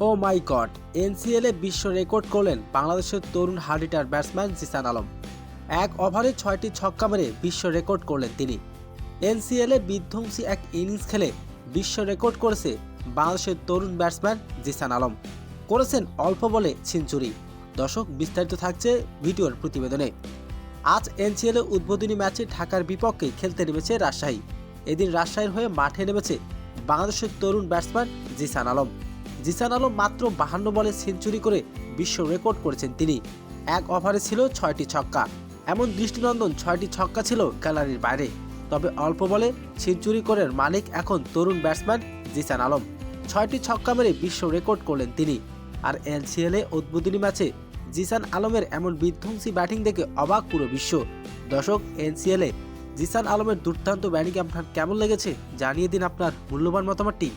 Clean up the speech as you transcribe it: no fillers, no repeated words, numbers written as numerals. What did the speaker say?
ও মাই god, এনসিএলে বিশ্ব record করলেন বাংলাদেশের তরুণ হার্ডিটার ব্যাটসম্যান জিসান আলম। এক ওভারে 6টি ছক্কা মেরে বিশ্ব রেকর্ড করলেন তিনি। এনসিএলে বিধ্বংসী এক ইনিংস খেলে বিশ্ব রেকর্ড করেছে বাংলাদেশের তরুণ ব্যাটসম্যান জিসান আলম। করেছেন অল্প বলে সেঞ্চুরি। দর্শক, বিস্তারিত থাকছে ভিডিওর প্রতিবেদনে। আজ এনসিএলে উদ্বোধনী ম্যাচে ঢাকার বিপক্ষে খেলতে নেমেছে রাজশাহী। এদিন রাজশাহীর হয়ে মাঠে নেমেছে বাংলাদেশের তরুণ ব্যাটসম্যান জিসান আলম। জিসান আলম মাত্র 52 বলে সেঞ্চুরি করে বিশ্ব রেকর্ড করেছেন তিনি। এক ওভারে ছিল 6টি ছক্কা। এমন দৃষ্টিনন্দন 6টি ছক্কা ছিল গ্যালারির বাইরে। তবে অল্প বলে সেঞ্চুরি করার মালিক এখন তরুণ ব্যাটসম্যান জিসান আলম। 6টি ছক্কা মেরে বিশ্ব রেকর্ড করলেন তিনি। আর এনসিএলে উদ্বোধনী ম্যাচে জিসান আলমের এমন বিধ্বংসী ব্যাটিং দেখে অবাক পুরো বিশ্ব। দর্শক, এনসিএলে জিসান আলমের দুর্দান্ত ব্যাটিং আপনার কেমন লেগেছে জানিয়ে দিন আপনার মূল্যবান মতামতটি।